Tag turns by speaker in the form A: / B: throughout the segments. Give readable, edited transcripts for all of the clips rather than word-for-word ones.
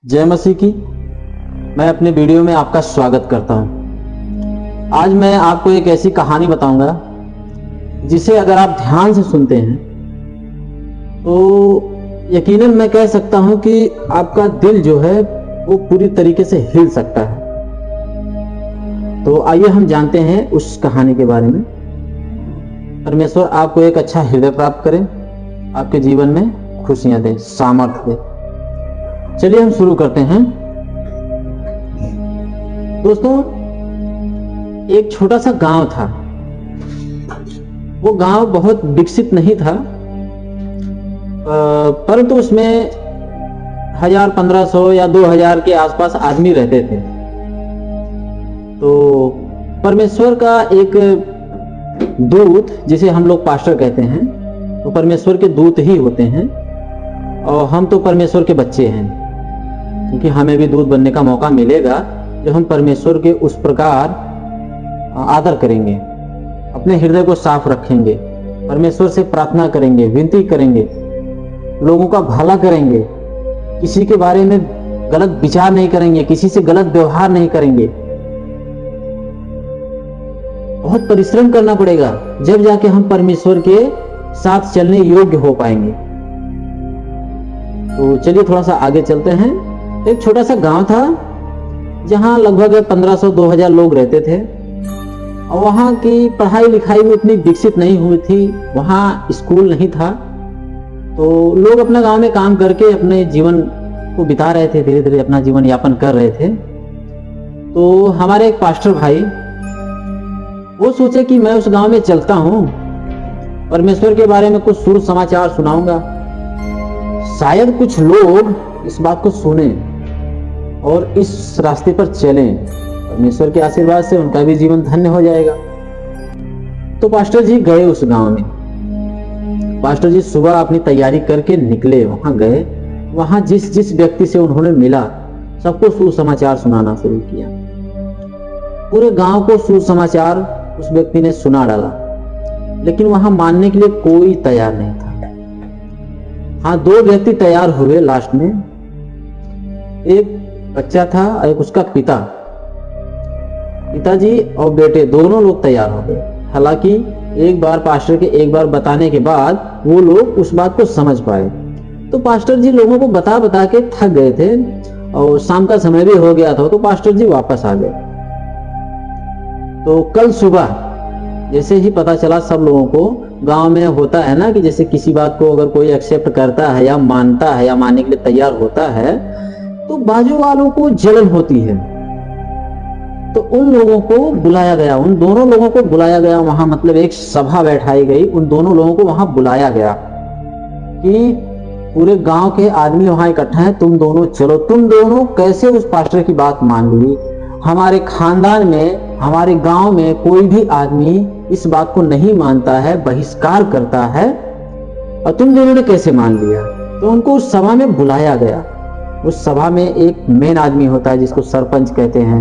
A: जय मसीह की। मैं अपने वीडियो में आपका स्वागत करता हूं। आज मैं आपको एक ऐसी कहानी बताऊंगा जिसे अगर आप ध्यान से सुनते हैं तो यकीनन मैं कह सकता हूं कि आपका दिल जो है वो पूरी तरीके से हिल सकता है। तो आइए हम जानते हैं उस कहानी के बारे में। परमेश्वर आपको एक अच्छा हृदय प्राप्त करे, आपके जीवन में खुशियां दे, सामर्थ्य दे। चलिए हम शुरू करते हैं। दोस्तों, एक छोटा सा गांव था। वो गांव बहुत विकसित नहीं था, परंतु उसमें 1000, 1500 या 2000 के आसपास आदमी रहते थे। तो परमेश्वर का एक दूत, जिसे हम लोग पास्टर कहते हैं, तो परमेश्वर के दूत ही होते हैं और हम तो परमेश्वर के बच्चे हैं, क्योंकि हमें भी दूत बनने का मौका मिलेगा जो हम परमेश्वर के उस प्रकार आदर करेंगे, अपने हृदय को साफ रखेंगे, परमेश्वर से प्रार्थना करेंगे, विनती करेंगे, लोगों का भला करेंगे, किसी के बारे में गलत विचार नहीं करेंगे, किसी से गलत व्यवहार नहीं करेंगे। बहुत परिश्रम करना पड़ेगा, जब जाके हम परमेश्वर के साथ चलने योग्य हो पाएंगे। तो चलिए थोड़ा सा आगे चलते हैं। एक छोटा सा गांव था जहां लगभग 1500-2000 लोग रहते थे और वहां की पढ़ाई लिखाई में इतनी विकसित नहीं हुई थी, वहां स्कूल नहीं था। तो लोग अपना गांव में काम करके अपने जीवन को बिता रहे थे, धीरे धीरे अपना जीवन यापन कर रहे थे। तो हमारे एक पास्टर भाई वो सोचे कि मैं उस गांव में चलता हूं, परमेश्वर के बारे में कुछ सुर समाचार सुनाऊंगा, शायद कुछ लोग इस बात को सुने और इस रास्ते पर चलें। परमेश्वर के आशीर्वाद से उनका भी जीवन धन्य हो जाएगा। तो पास्टर जी गए उस गांव में। पास्टर जी सुबह अपनी तैयारी करके निकले, वहां गए। वहां जिस जिस व्यक्ति से उन्होंने मिला सबको सुसमाचार सुनाना शुरू किया। पूरे गांव को सुसमाचार उस व्यक्ति ने सुना डाला, लेकिन वहां मानने के लिए कोई तैयार नहीं था। हाँ, 2 व्यक्ति तैयार हुए लास्ट में। एक बच्चा था और एक उसका पिताजी और बेटे दोनों लोग तैयार हो गए। हालांकि एक बार पास्टर के एक बार बताने के बाद वो लोग उस बात को समझ पाए। तो पास्टर जी लोगों को बता बता के थक गए थे और शाम का समय भी हो गया था, तो पास्टर जी वापस आ गए। तो कल सुबह जैसे ही पता चला सब लोगों को, गांव में होता है ना कि जैसे किसी बात को अगर कोई एक्सेप्ट करता है या मानता है या मानने के लिए तैयार होता है तो बाजू वालों को जलन होती है। तो उन लोगों को बुलाया गया, उन दोनों लोगों को बुलाया गया वहां, मतलब एक सभा बैठाई गई, उन दोनों लोगों को वहां बुलाया गया कि पूरे गांव के आदमी वहां इकट्ठा हैं, तुम दोनों चलो। तुम दोनों कैसे उस पास्टर की बात मान ली? हमारे खानदान में, हमारे गांव में कोई भी आदमी इस बात को नहीं मानता है, बहिष्कार करता है, और तुम दोनों ने कैसे मान लिया? तो उनको उस सभा में बुलाया गया। उस सभा में एक मेन आदमी होता है जिसको सरपंच कहते हैं,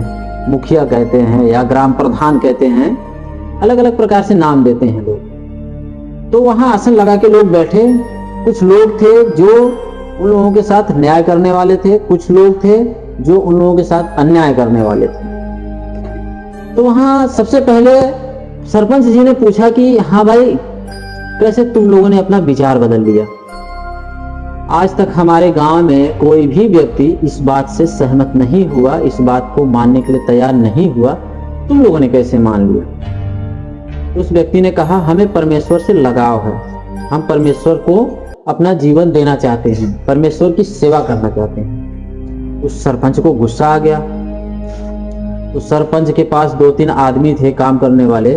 A: मुखिया कहते हैं या ग्राम प्रधान कहते हैं, अलग अलग प्रकार से नाम देते हैं लोग। तो वहां आसन लगा के लोग बैठे। कुछ लोग थे जो उन लोगों के साथ न्याय करने वाले थे, कुछ लोग थे जो उन लोगों के साथ अन्याय करने वाले थे। तो वहां सबसे पहले सरपंच जी ने पूछा कि हाँ भाई, कैसे तुम लोगों ने अपना विचार बदल लिया? आज तक हमारे गांव में कोई भी व्यक्ति इस बात से सहमत नहीं हुआ, इस बात को मानने के लिए तैयार नहीं हुआ, तुम लोगों ने कैसे मान लिया? उस व्यक्ति ने कहा, हमें परमेश्वर से लगाव है, हम परमेश्वर को अपना जीवन देना चाहते हैं, परमेश्वर की सेवा करना चाहते हैं। उस सरपंच को गुस्सा आ गया। उस सरपंच के पास 2-3 आदमी थे काम करने वाले।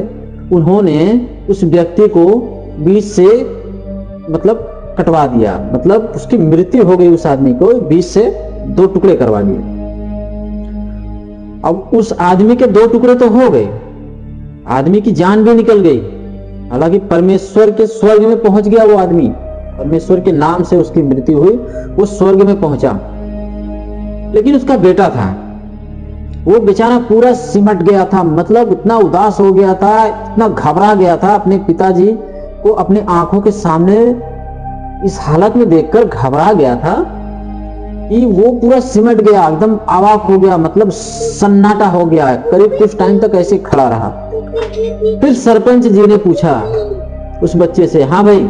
A: उन्होंने उस व्यक्ति को बीच से मतलब कटवा दिया, मतलब उसकी मृत्यु हो गई। उस आदमी को बीच से 2 टुकड़े करवा दिए। अब उस आदमी के 2 टुकड़े तो हो गए, आदमी की जान भी निकल गई। हालांकि परमेश्वर के स्वर्ग में पहुंच गया वो आदमी, परमेश्वर के नाम से उसकी मृत्यु हुई, वो स्वर्ग में पहुंचा। लेकिन उसका बेटा था, वो बेचारा पूरा सिमट गया था, मतलब इतना उदास हो गया था, इतना घबरा गया था। अपने पिताजी को अपने आंखों के सामने इस हालत में देखकर घबरा गया था कि वो पूरा सिमट गया, एकदम अवाक हो गया, मतलब सन्नाटा हो गया। करीब कुछ टाइम तक ऐसे खड़ा रहा। फिर सरपंच जी ने पूछा उस बच्चे से, हाँ भाई,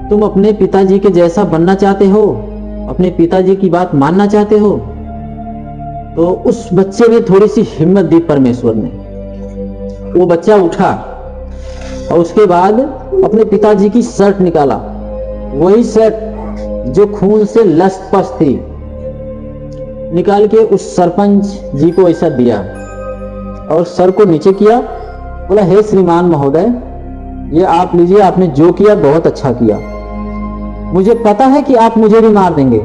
A: तुम अपने पिताजी के जैसा बनना चाहते हो, अपने पिताजी की बात मानना चाहते हो? तो उस बच्चे में थोड़ी सी हिम्मत दी परमेश्वर ने। वो बच्चा उठा और उसके बाद अपने पिताजी की शर्ट निकाला, वही शर्ट जो खून से लथपथ थी, निकाल के उस सरपंच जी को ऐसा दिया और सर को नीचे किया। बोला, हे श्रीमान महोदय, ये आप लीजिए, आपने जो किया बहुत अच्छा किया। मुझे पता है कि आप मुझे भी मार देंगे,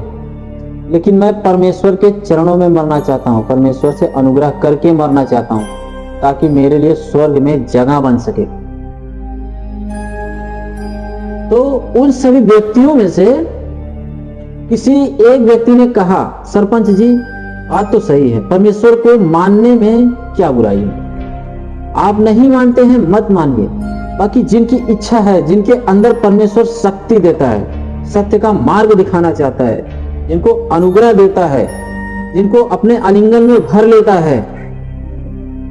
A: लेकिन मैं परमेश्वर के चरणों में मरना चाहता हूँ, परमेश्वर से अनुग्रह करके मरना चाहता हूँ, ताकि मेरे लिए स्वर्ग में जगह बन सके। तो उन सभी व्यक्तियों में से किसी एक व्यक्ति ने कहा, सरपंच जी बात तो सही है, परमेश्वर को मानने में क्या बुराई है? आप नहीं मानते हैं, मत मानिए। बाकी जिनकी इच्छा है, जिनके अंदर परमेश्वर शक्ति देता है, सत्य का मार्ग दिखाना चाहता है, जिनको अनुग्रह देता है, जिनको अपने आलिंगन में भर लेता है,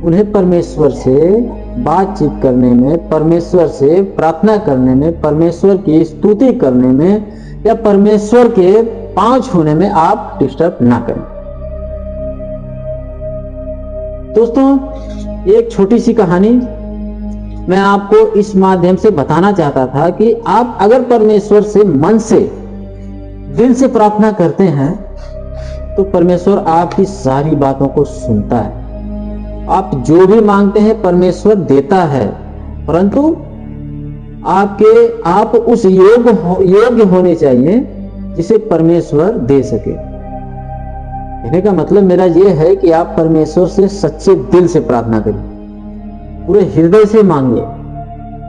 A: उन्हें परमेश्वर से बातचीत करने में, परमेश्वर से प्रार्थना करने में, परमेश्वर की स्तुति करने में या परमेश्वर के पांव छूने में आप डिस्टर्ब ना करें। दोस्तों, एक छोटी सी कहानी मैं आपको इस माध्यम से बताना चाहता था कि आप अगर परमेश्वर से मन से, दिल से प्रार्थना करते हैं तो परमेश्वर आपकी सारी बातों को सुनता है। आप जो भी मांगते हैं परमेश्वर देता है, परंतु आप उस योग्य होने चाहिए जिसे परमेश्वर दे सके। कहने का मतलब मेरा यह है कि आप परमेश्वर से सच्चे दिल से प्रार्थना करिए, पूरे हृदय से मांगिए,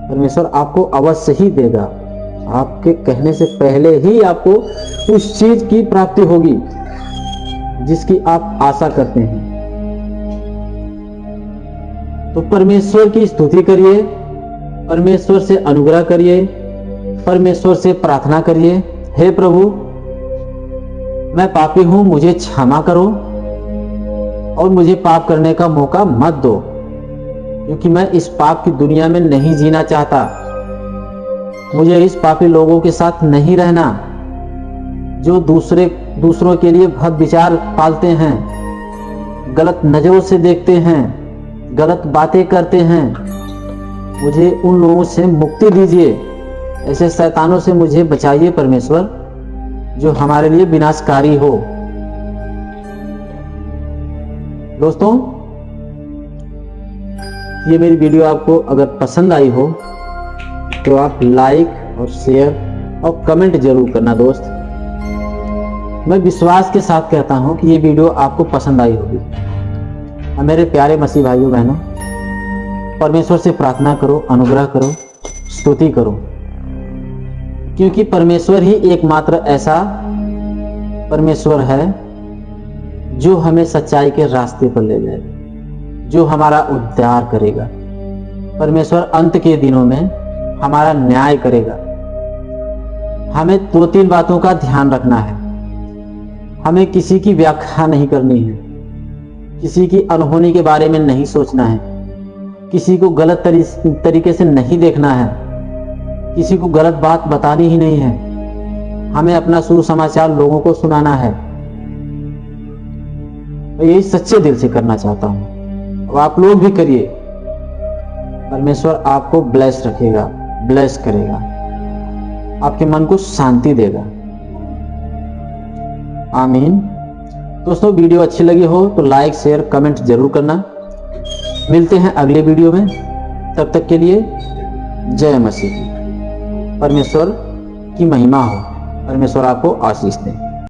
A: परमेश्वर आपको अवश्य ही देगा। आपके कहने से पहले ही आपको उस चीज की प्राप्ति होगी जिसकी आप आशा करते हैं। तो परमेश्वर की स्तुति करिए, परमेश्वर से अनुग्रह करिए, परमेश्वर से प्रार्थना करिए, हे प्रभु, मैं पापी हूं, मुझे क्षमा करो और मुझे पाप करने का मौका मत दो, क्योंकि मैं इस पाप की दुनिया में नहीं जीना चाहता। मुझे इस पापी लोगों के साथ नहीं रहना जो दूसरों के लिए बहुत विचार पालते हैं, गलत नजरों से देखते हैं, गलत बातें करते हैं। मुझे उन लोगों से मुक्ति दीजिए, ऐसे शैतानों से मुझे बचाइए परमेश्वर, जो हमारे लिए विनाशकारी हो। दोस्तों, ये मेरी वीडियो आपको अगर पसंद आई हो तो आप लाइक और शेयर और कमेंट जरूर करना दोस्त। मैं विश्वास के साथ कहता हूं कि ये वीडियो आपको पसंद आई होगी। और मेरे प्यारे मसीह भाइयों बहनों, परमेश्वर से प्रार्थना करो, अनुग्रह करो, स्तुति करो, क्योंकि परमेश्वर ही एकमात्र ऐसा परमेश्वर है जो हमें सच्चाई के रास्ते पर ले जाएगा, जो हमारा उद्धार करेगा। परमेश्वर अंत के दिनों में हमारा न्याय करेगा। हमें 2-3 बातों का ध्यान रखना है। हमें किसी की व्याख्या नहीं करनी है, किसी की अनहोनी के बारे में नहीं सोचना है, किसी को गलत तरीके से नहीं देखना है, किसी को गलत बात बतानी ही नहीं है। हमें अपना सुसमाचार लोगों को सुनाना है। मैं यही सच्चे दिल से करना चाहता हूं और आप लोग भी करिए। परमेश्वर आपको ब्लेस रखेगा, ब्लेस करेगा, आपके मन को शांति देगा। आमीन। दोस्तों, वीडियो अच्छी लगी हो तो लाइक शेयर कमेंट जरूर करना। मिलते हैं अगले वीडियो में, तब तक के लिए जय मसीह। परमेश्वर की महिमा हो, परमेश्वर आपको आशीष दे।